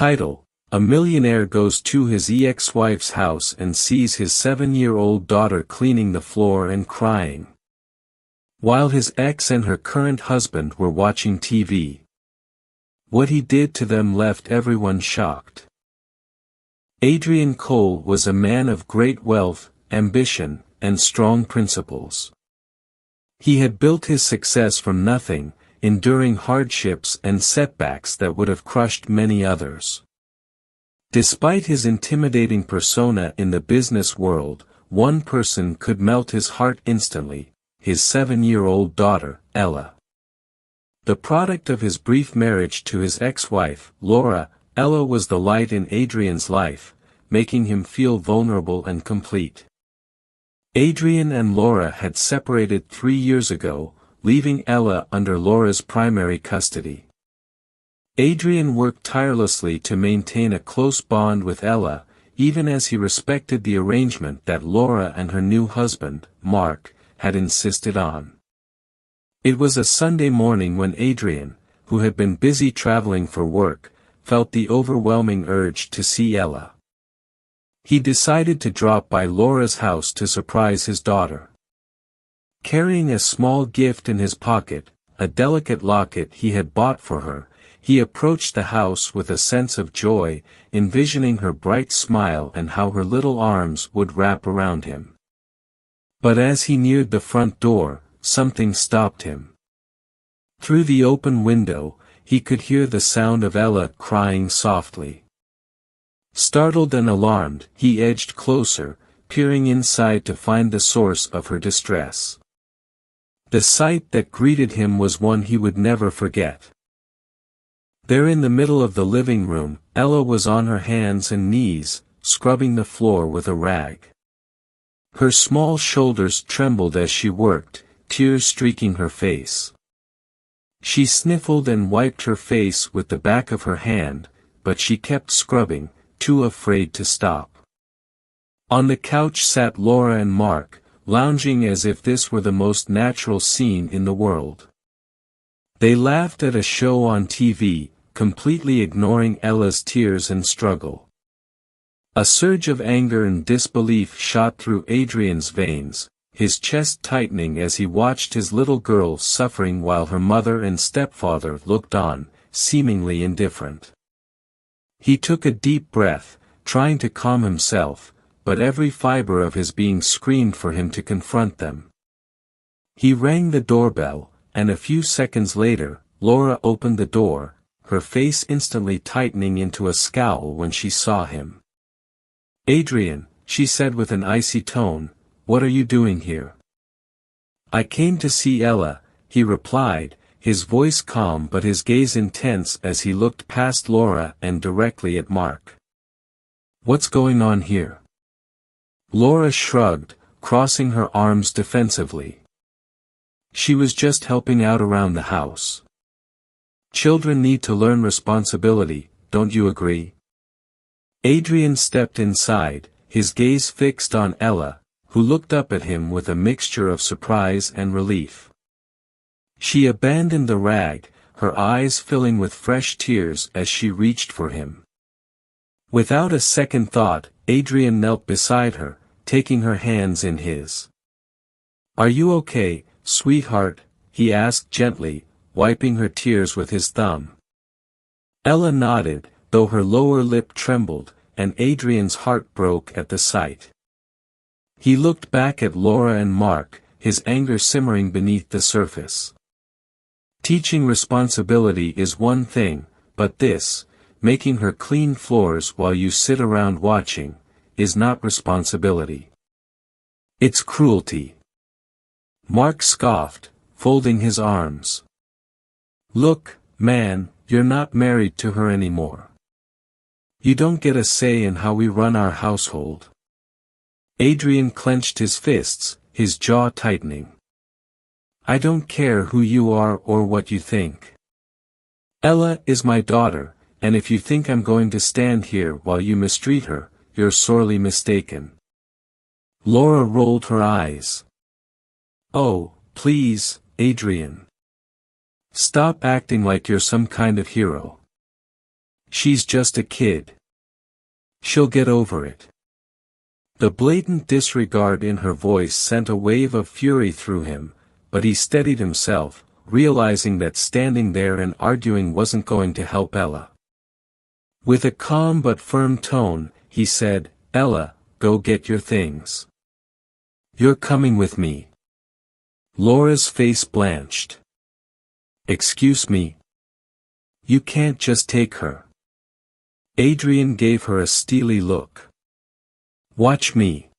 Title: A millionaire goes to his ex-wife's house and sees his 7-year-old daughter cleaning the floor and crying, while his ex and her current husband were watching TV. What he did to them left everyone shocked. Adrien Cole was a man of great wealth, ambition, and strong principles. He had built his success from nothing, enduring hardships and setbacks that would have crushed many others. Despite his intimidating persona in the business world, one person could melt his heart instantly: his 7-year-old daughter, Ella. The product of his brief marriage to his ex-wife, Laura, Ella was the light in Adrien's life, making him feel vulnerable and complete. Adrien and Laura had separated 3 years ago, leaving Ella under Laura's primary custody. Adrien worked tirelessly to maintain a close bond with Ella, even as he respected the arrangement that Laura and her new husband, Mark, had insisted on. It was a Sunday morning when Adrien, who had been busy traveling for work, felt the overwhelming urge to see Ella. He decided to drop by Laura's house to surprise his daughter. Carrying a small gift in his pocket, a delicate locket he had bought for her, he approached the house with a sense of joy, envisioning her bright smile and how her little arms would wrap around him. But as he neared the front door, something stopped him. Through the open window, he could hear the sound of Ella crying softly. Startled and alarmed, he edged closer, peering inside to find the source of her distress. The sight that greeted him was one he would never forget. There in the middle of the living room, Ella was on her hands and knees, scrubbing the floor with a rag. Her small shoulders trembled as she worked, tears streaking her face. She sniffled and wiped her face with the back of her hand, but she kept scrubbing, too afraid to stop. On the couch sat Laura and Mark, lounging as if this were the most natural scene in the world. They laughed at a show on TV, completely ignoring Ella's tears and struggle. A surge of anger and disbelief shot through Adrien's veins, his chest tightening as he watched his little girl suffering while her mother and stepfather looked on, seemingly indifferent. He took a deep breath, trying to calm himself, but every fiber of his being screamed for him to confront them. He rang the doorbell, and a few seconds later, Laura opened the door, her face instantly tightening into a scowl when she saw him. "Adrien," she said with an icy tone, "what are you doing here?" "I came to see Ella," he replied, his voice calm but his gaze intense as he looked past Laura and directly at Mark. "What's going on here?" Laura shrugged, crossing her arms defensively. She was just helping out around the house. Children need to learn responsibility, don't you agree? Adrien stepped inside, his gaze fixed on Ella, who looked up at him with a mixture of surprise and relief. She abandoned the rag, her eyes filling with fresh tears as she reached for him. Without a second thought, Adrien knelt beside her, taking her hands in his. "Are you okay, sweetheart?" he asked gently, wiping her tears with his thumb. Ella nodded, though her lower lip trembled, and Adrien's heart broke at the sight. He looked back at Laura and Mark, his anger simmering beneath the surface. Teaching responsibility is one thing, but this, making her clean floors while you sit around watching, is not responsibility. It's cruelty. Mark scoffed, folding his arms. "Look, man, you're not married to her anymore. You don't get a say in how we run our household." Adrien clenched his fists, his jaw tightening. "I don't care who you are or what you think. Ella is my daughter, and if you think I'm going to stand here while you mistreat her, you're sorely mistaken." Laura rolled her eyes. "Oh, please, Adrien. Stop acting like you're some kind of hero. She's just a kid. She'll get over it. The blatant disregard in her voice sent a wave of fury through him, but he steadied himself, realizing that standing there and arguing wasn't going to help Ella. With a calm but firm tone, he said, "Ella, go get your things. You're coming with me." Laura's face blanched. "Excuse me? You can't just take her." Adrien gave her a steely look. "Watch me."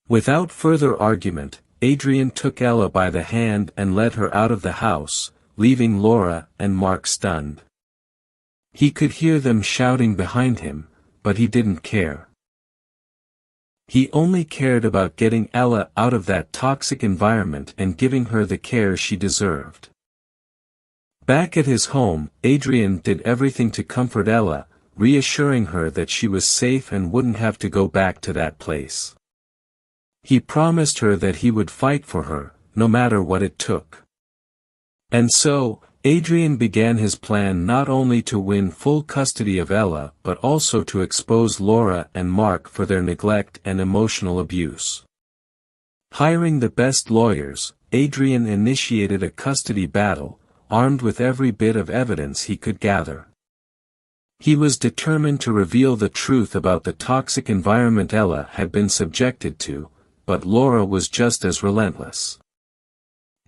Without further argument, Adrien took Ella by the hand and led her out of the house, leaving Laura and Mark stunned. He could hear them shouting behind him, but he didn't care. He only cared about getting Ella out of that toxic environment and giving her the care she deserved. Back at his home, Adrien did everything to comfort Ella, reassuring her that she was safe and wouldn't have to go back to that place. He promised her that he would fight for her, no matter what it took. And so, Adrien began his plan not only to win full custody of Ella but also to expose Laura and Mark for their neglect and emotional abuse. Hiring the best lawyers, Adrien initiated a custody battle, armed with every bit of evidence he could gather. He was determined to reveal the truth about the toxic environment Ella had been subjected to, but Laura was just as relentless.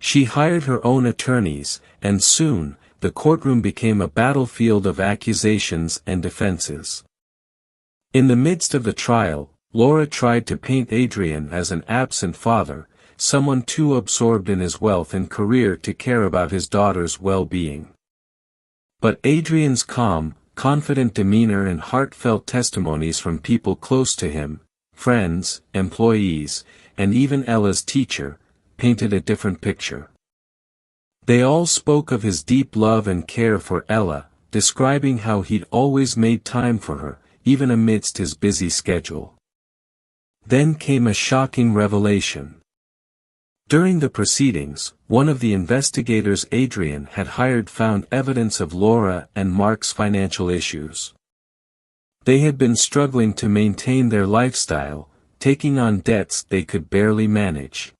She hired her own attorneys, and soon, the courtroom became a battlefield of accusations and defenses. In the midst of the trial, Laura tried to paint Adrien as an absent father, someone too absorbed in his wealth and career to care about his daughter's well-being. But Adrien's calm, confident demeanor and heartfelt testimonies from people close to him, friends, employees, and even Ella's teacher, painted a different picture. They all spoke of his deep love and care for Ella, describing how he'd always made time for her, even amidst his busy schedule. Then came a shocking revelation. During the proceedings, one of the investigators Adrien had hired found evidence of Laura and Mark's financial issues. They had been struggling to maintain their lifestyle, taking on debts they could barely manage.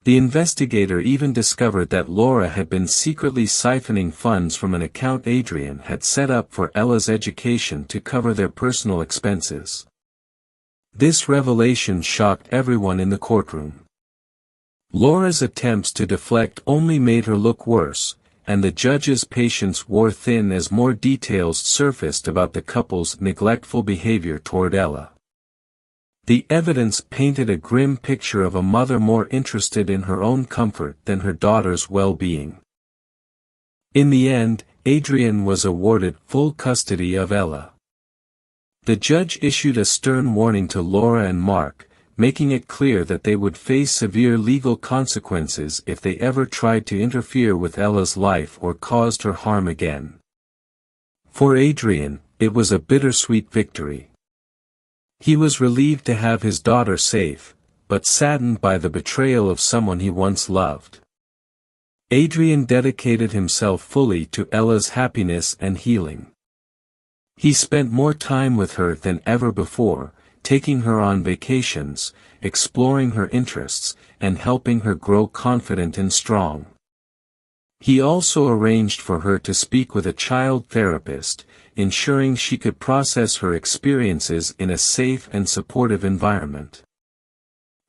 The investigator even discovered that Laura had been secretly siphoning funds from an account Adrien had set up for Ella's education to cover their personal expenses. This revelation shocked everyone in the courtroom. Laura's attempts to deflect only made her look worse, and the judge's patience wore thin as more details surfaced about the couple's neglectful behavior toward Ella. The evidence painted a grim picture of a mother more interested in her own comfort than her daughter's well-being. In the end, Adrien was awarded full custody of Ella. The judge issued a stern warning to Laura and Mark, making it clear that they would face severe legal consequences if they ever tried to interfere with Ella's life or caused her harm again. For Adrien, it was a bittersweet victory. He was relieved to have his daughter safe, but saddened by the betrayal of someone he once loved. Adrien dedicated himself fully to Ella's happiness and healing. He spent more time with her than ever before, taking her on vacations, exploring her interests, and helping her grow confident and strong. He also arranged for her to speak with a child therapist, ensuring she could process her experiences in a safe and supportive environment.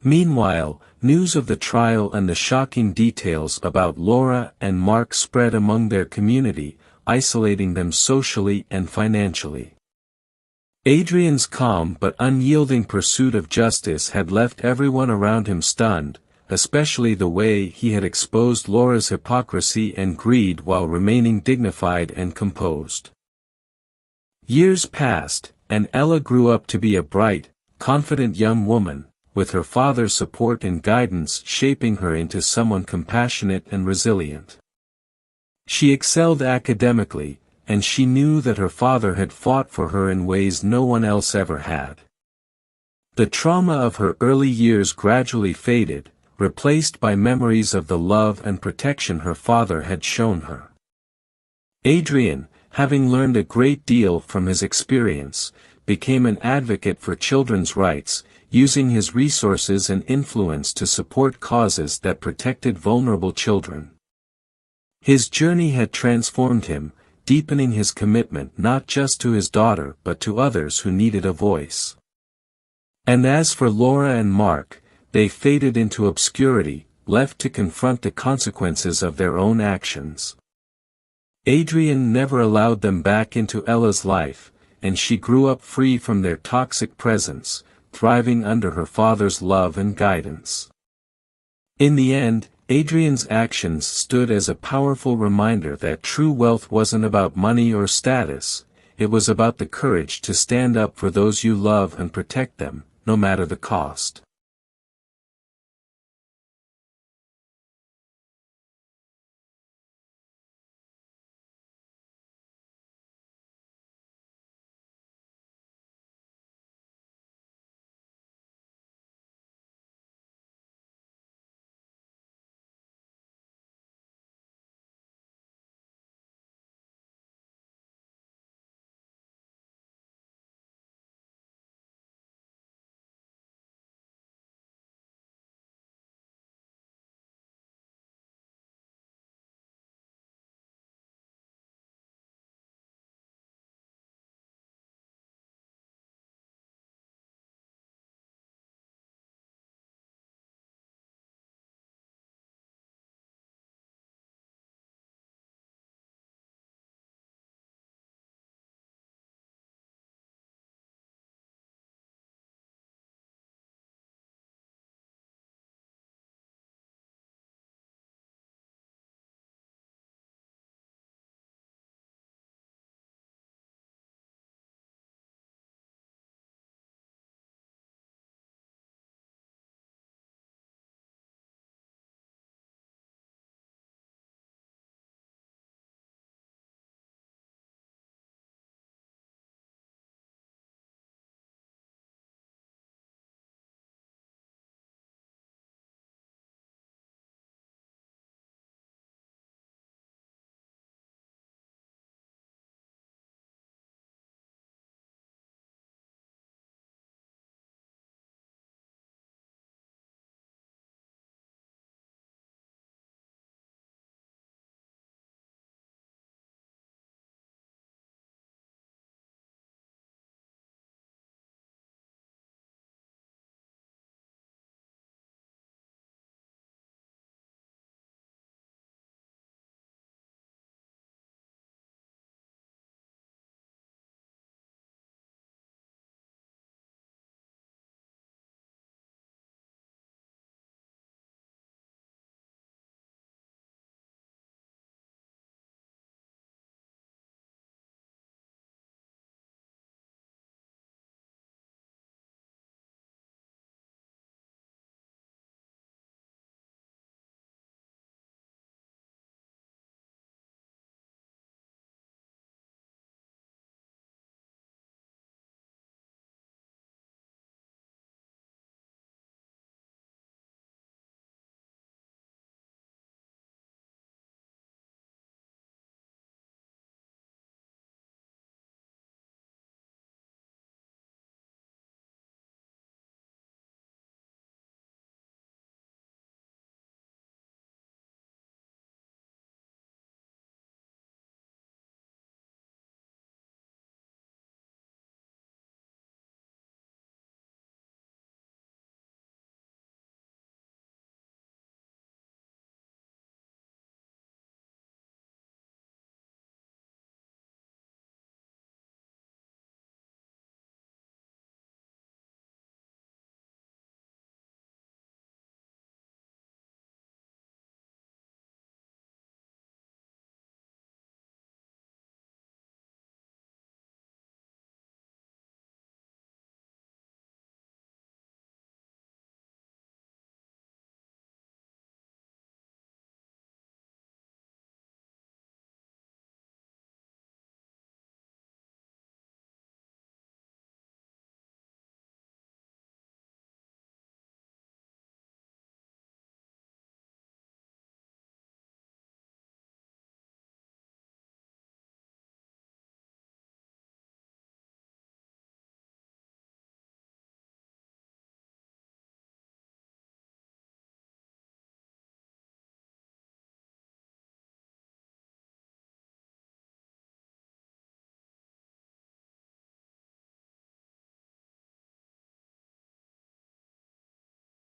Meanwhile, news of the trial and the shocking details about Laura and Mark spread among their community, isolating them socially and financially. Adrien's calm but unyielding pursuit of justice had left everyone around him stunned, especially the way he had exposed Laura's hypocrisy and greed while remaining dignified and composed. Years passed, and Ella grew up to be a bright, confident young woman, with her father's support and guidance shaping her into someone compassionate and resilient. She excelled academically, and she knew that her father had fought for her in ways no one else ever had. The trauma of her early years gradually faded, replaced by memories of the love and protection her father had shown her. Adrien, having learned a great deal from his experience, became an advocate for children's rights, using his resources and influence to support causes that protected vulnerable children. His journey had transformed him, deepening his commitment not just to his daughter but to others who needed a voice. And as for Laura and Mark, they faded into obscurity, left to confront the consequences of their own actions. Adrien never allowed them back into Ella's life, and she grew up free from their toxic presence, thriving under her father's love and guidance. In the end, Adrien's actions stood as a powerful reminder that true wealth wasn't about money or status, it was about the courage to stand up for those you love and protect them, no matter the cost.